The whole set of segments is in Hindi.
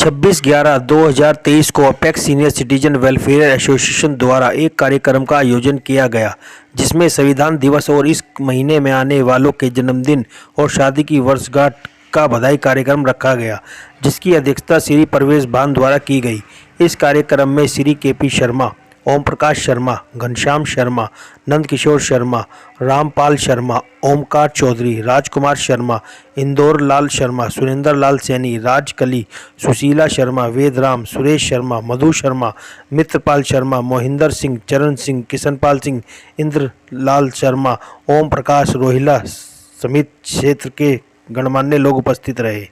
26/11/2023 को apex senior citizen welfare association द्वारा एक कार्यक्रम का आयोजन किया गया, जिसमें संविधान दिवस और इस महीने में आने वालों के जन्मदिन और शादी की वर्षगांठ का बधाई कार्यक्रम रखा गया, जिसकी अध्यक्षता श्री प्रवेश भान द्वारा की गई। इस कार्यक्रम में श्री केपी शर्मा, ओम प्रकाश शर्मा, घनश्याम शर्मा, नंदकिशोर शर्मा, रामपाल शर्मा, ओमकार चौधरी, राजकुमार शर्मा, इंदौर लाल शर्मा, सुरेंद्र लाल सैनी, राज कली, सुशीला शर्मा, वेदराम, सुरेश शर्मा, मधु शर्मा, मित्रपाल शर्मा, मोहिंदर सिंह, चरण सिंह, किशनपाल सिंह, इंद्र लाल शर्मा, ओम प्रकाश रोहिला समेत क्षेत्र के गणमान्य लोग उपस्थित रहे।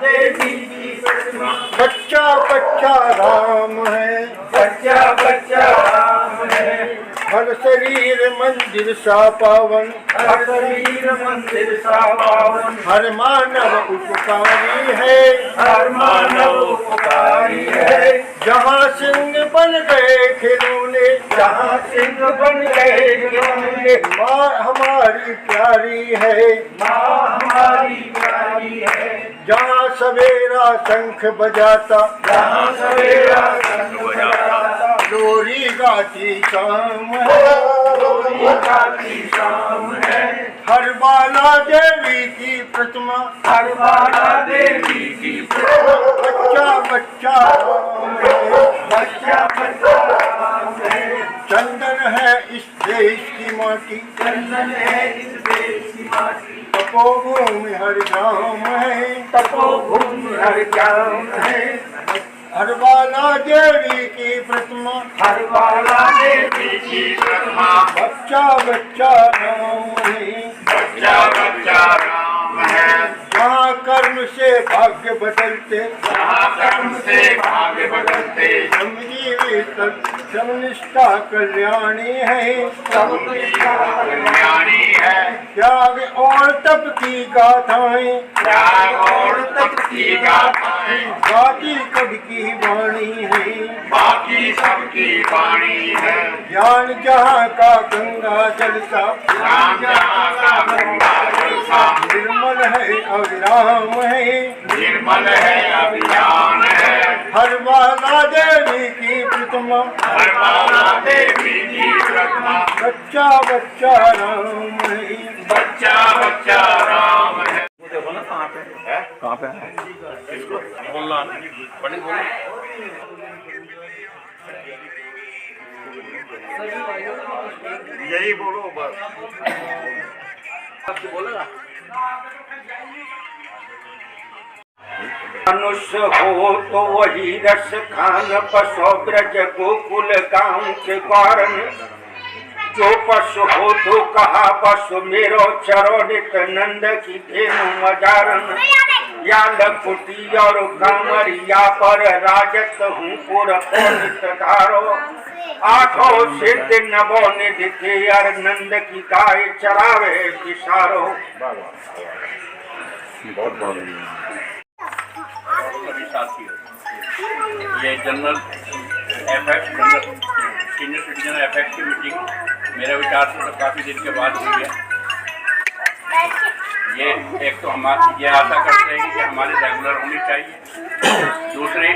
देवी की प्रतिमा, बच्चा बच्चा राम है, बच्चा बच्चा राम है। हर शरीर मंदिर सा पावन, हर शरीर मंदिर सा पावन। हर मानव उपकारी है, हर मानव उपकारी है। जहाँ सिंह बन गए खिलौने, जहाँ सिंह बन गए खिलौने। माँ हमारी प्यारी है, माँ हमारी प्यारी है। जहाँ सवेरा शंख बजाता, जहाँ सवेरा शंख बजाता। लोरी गाती शाम है, लोरी गाती शाम है। हर बाला देवी की प्रतिमा, हर बाला देवी की प्रतिमा। बच्चा बच्चा राम है, बच्चा बच्चा राम है। चंदन है इस देश की माटी, चंदन है इस देश की माटी। तपोभूमि हर गाँव है, तपोभूमि हर गाँव है। हर बाला देवी की प्रतिमा, हर बाला देवी की प्रतिमा। बच्चा बच्चा राम है, बच्चा बच्चा राम है। जहाँ कर्म से भाग्य बदलते, जहाँ कर्म से भाग्य बदलते। श्रमजीवी तक श्रमनिष्ठा कल्याणी है, श्रमनिष्ठा कल्याणी है। त्याग और तप की गाथाएं, त्याग और तप की गाथाएं। बाकी कब की वाणी है, बाकी सबकी वाणी है। ज्ञान जहाँ का गंगा जल सा, ज्ञान जहाँ का गंगा जल सा। निर्मल है अविराम है, निर्मल है अभियान है। हर बाला देवी की प्रतिमा, हर बाला देवी की प्रतिमा। बच्चा बच्चा राम है, बच्चा बच्चा राम है। देखो ना कहाँ पे है, कहाँ पे है इसको बोलना बड़ी बोलो। यही बोलो बस, बोलेगा। मनुष्य हो तो वही रस खान, पशु ब्रज गोकुल गाँव के कारण। जो पशु हो तो कहा पशु मेरो चरो नित नंद की धेनु मजारन। या लखुटी और कामरिया पर राजत हूँ पुर नित धारो। आठों सिद्ध नवो निधि थे अर नंद की गाय चरावे किसारो। ये general FX, general senior citizen FX की मीटिंग मेरे विचार से तो काफ़ी दिन के बाद हुई है। ये एक तो हम ये आशा करते हैं कि हमारी रेगुलर होनी चाहिए। दूसरी,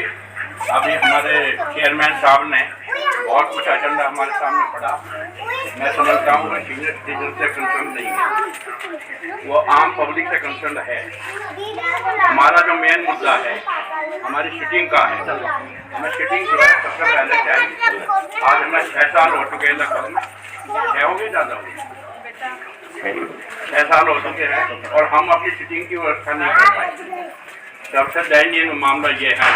अभी हमारे चेयरमैन साहब ने बहुत कुछ एजेंडा हमारे सामने पड़ा। मैं समझता हूँ कि सीनियर सिटीजन से कंसर्न नहीं है, वो आम पब्लिक से कंसर्न है। हमारा जो मेन मुद्दा है हमारी सिटिंग का है। हमें सिटिंग जो है सबसे पहले चाहिए। आज हमें 6 साल हो चुके हैं, लगभग 6 हो गए, ज़्यादा हो गए, 6 साल हो चुके हैं और हम अपनी सिटिंग की व्यवस्था नहीं कर पाए। सबसे दयनीय मामला ये है,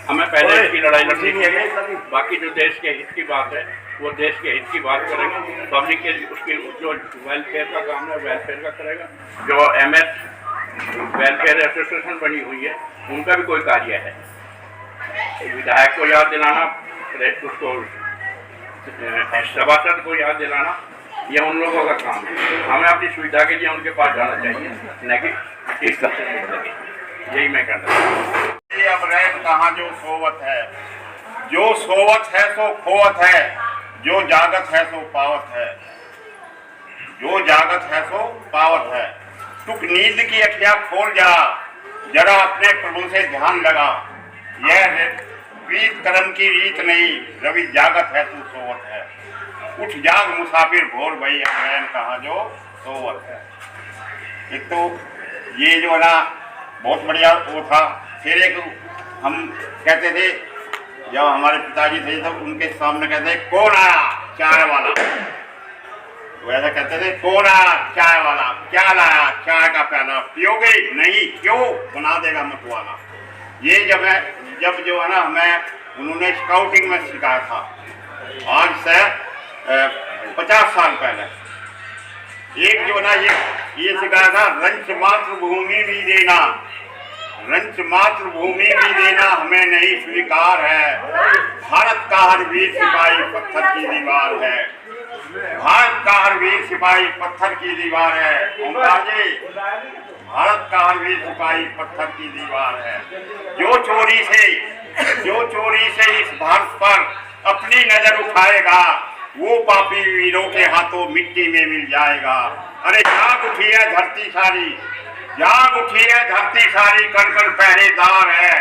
हमें पहले इसकी लड़ाई लड़नी चाहिए। बाकी जो देश के हित की बात है वो देश के हित की बात करेंगे। पब्लिक के उसकी जो वेलफेयर का काम है वेलफेयर का करेगा। जो MS वेलफेयर एसोसिएशन बनी हुई है उनका भी कोई कार्य है। विधायक को याद दिलाना, उसको सभासद को याद दिलाना, ये उन लोगों का काम है। हमें अपनी सुविधा के लिए उनके पास जाना चाहिए, न कि इस यही मैं कहता हूँ। अब रैत कहाँ जो सोवत है, जो सोवत है सो खोवत है, जो जागत है सो पावत है, जो जागत है सो पावत है। तुक नींद की अखियां खोल जा, जरा अपने प्रभु से ध्यान लगा। यह रीत कर्म की रीत नहीं, रवि जागत है तू सोवत है। उठ जाग मुसाफिर भोर भई अग्रहण कहा जो सोवत है। एक तो ये जो है ना बहुत बढ़िया वो था। फिर एक हम कहते थे जब हमारे पिताजी थे तब उनके सामने कहते कौन आया चाय वाला, तो ऐसा कहते थे कौन आया चाय वाला, क्या लाया चाय का प्याला, पियोगे नहीं, क्यों, बना देगा मतवाला। ये जब जो है ना हमें उन्होंने स्काउटिंग में सिखाया था, आज से 50 साल पहले। एक जो ना ये सिखाया था, रंच मातृभूमि भी देना, रंच मातृभूमि भी देना हमें नहीं स्वीकार है। भारत का हर वीर सिपाही पत्थर की दीवार है, भारत का हर वीर सिपाही पत्थर की दीवार है। ओंकार जी, भारत का हर वीर सिपाही पत्थर की दीवार है। जो चोरी से इस भारत पर अपनी नजर उठाएगा, वो पापी वीरों के हाथों मिट्टी में मिल जाएगा। अरे जाग उठी है धरती सारी, जाग उठी है धरती सारी, कण कण पहरेदार है।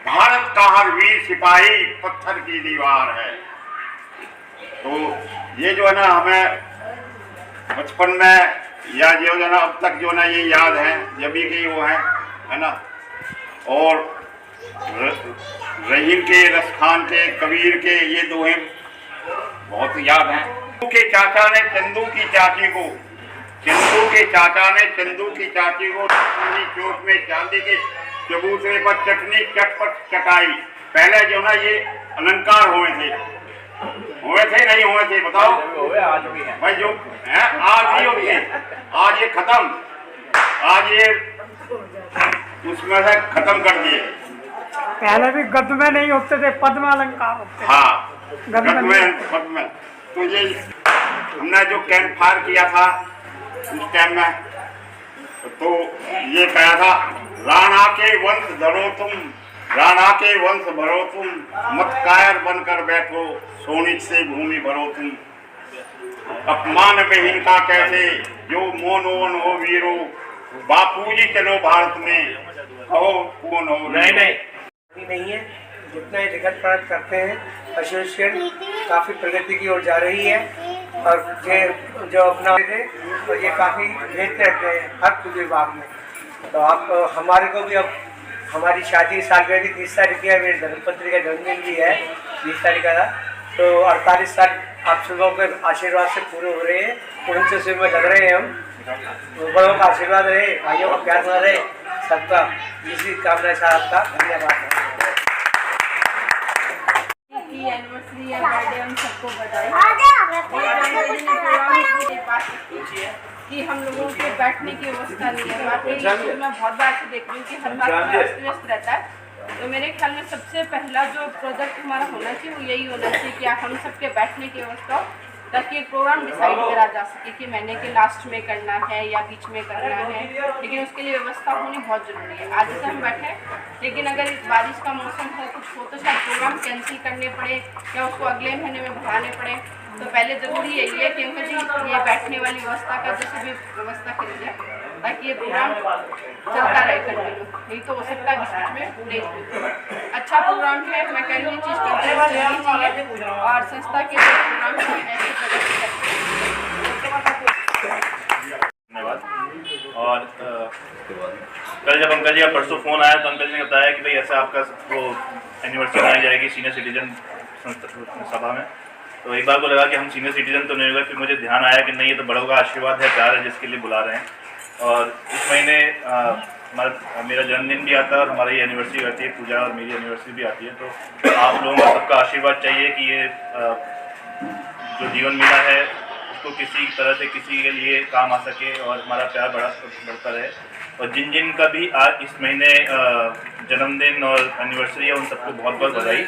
भारत का हर वीर सिपाही पत्थर की दीवार है। तो ये जो है ना हमें बचपन में या जो है ना अब तक जो ना ये याद है, जब भी की वो है ना। और रहीम के, रसखान के, कबीर के ये दोहे बहुत याद हैं। चंदू के चाचा ने चंदू की चाची को, चंदू के चाचा ने चंदू की चाची को चोट में चांदी के चबूतरे पर चटनी चटपट चटाई। पहले जो ना ये अलंकार हुए थे नहीं हुए थे बताओ? आज भी है भाई, जो है आज भी होते, आज ये खत्म, आज ये उसमें से खत्म कर दिए। पहले भी गद्य में नहीं होते थे, पद में अलंकार होते थे। हाँ, गद्य में पद में। तो ये हमने जो कैंप फायर किया था उस टाइम में, तो ये कहा था, राणा के वंश धरो तुम, राणा के वंश भरो तुम, मत कायर बनकर बैठो, सोनित से भूमि भरो तुम। अपमान बहिन का कैसे जो मोन हो वीरो, बापूजी चलो भारत में, कहो कौन हो। नहीं है। जितना ही लिखत पढ़त करते हैं, एसोसिएशन काफ़ी प्रगति की ओर जा रही है। और ये जो अपना थे तो ये काफ़ी भेजते रहते हैं हर कुछ विभाग में। तो आप हमारे को भी, अब हमारी शादी सालगिरह 30 तारीख की है, मेरी धर्मपत्नी का जन्मदिन भी है 20 तारीख का। तो 48 साल आप सबों के आशीर्वाद से पूरे हो रहे हैं, उनसे से में लग रहे हैं हम। तो बड़ों का आशीर्वाद रहे, भाइयों का प्यार बना रहे, सबका इसी कामना से आपका धन्यवाद। एनिवर्सरी या बर्थडे हम सबको बधाई। कि हम लोगों के बैठने की व्यवस्था नहीं है। बाकी मैं बहुत बार से देख रही हूँ कि हर बार अस्त व्यस्त रहता है। तो मेरे ख्याल में सबसे पहला जो प्रोजेक्ट हमारा होना चाहिए वो यही होना चाहिए कि हम सबके बैठने की व्यवस्था हो, ताकि एक प्रोग्राम डिसाइड करा जा सके कि महीने के लास्ट में करना है या बीच में करना है। लेकिन उसके लिए व्यवस्था होनी बहुत ज़रूरी है। आज से हम बैठे, लेकिन अगर बारिश का मौसम हो, कुछ हो, तो शायद प्रोग्राम कैंसिल करने पड़े या उसको अगले महीने में बढ़ाने पड़े। तो पहले ज़रूरी यही है कि अंकल जी ये बैठने वाली व्यवस्था का जैसे भी व्यवस्था करी जाए, ताकि ये प्रोग्राम चलता रहे कंटिन्यू। नहीं तो हो सकता है बीच में नहीं। अच्छा प्रोग्राम है, मैं कह रही हूँ चीज़ कंटिन्यू चाहिए और संस्था के प्रोग्राम ऐसे प्रगति धन्यवाद। और कल जब अंकल जी का परसों फ़ोन आया तो अंकल जी ने बताया कि भाई ऐसे आपका वो एनिवर्सरी मनाई जाएगी सीनियर सिटीजन सभा में। तो एक बार को लगा कि हम सीनियर सिटीजन तो नहीं होगा, फिर मुझे ध्यान आया कि नहीं, ये तो बड़ों का आशीर्वाद है, प्यार है, जिसके लिए बुला रहे हैं। और इस महीने मेरा जन्मदिन भी आता है और हमारी एनिवर्सरी आती है, पूजा और मेरी एनिवर्सरी भी आती है। तो आप लोगों का सबका आशीर्वाद चाहिए कि ये जो जीवन मिला है उसको किसी तरह से किसी के लिए काम आ सके और हमारा प्यार बढ़ता रहे। और जिन जिन का भी आज इस महीने जन्मदिन और एनिवर्सरी है, उन सबको बहुत बहुत बधाई।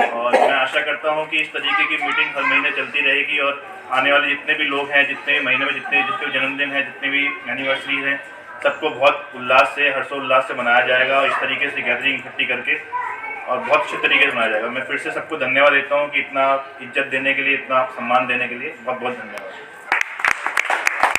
और मैं आशा करता हूं कि इस तरीके की मीटिंग हर महीने चलती रहेगी और आने वाले जितने भी लोग हैं, जितने महीने में जिसके जन्मदिन है, जितने भी एनिवर्सरी हैं, सबको बहुत उल्लास से, हर्षोल्लास से मनाया जाएगा। और इस तरीके से गैदरिंग इकट्ठी करके और बहुत अच्छे तरीके से मनाया जाएगा। मैं फिर से सबको धन्यवाद देता हूँ कि इतना इज्जत देने के लिए, इतना सम्मान देने के लिए बहुत बहुत धन्यवाद।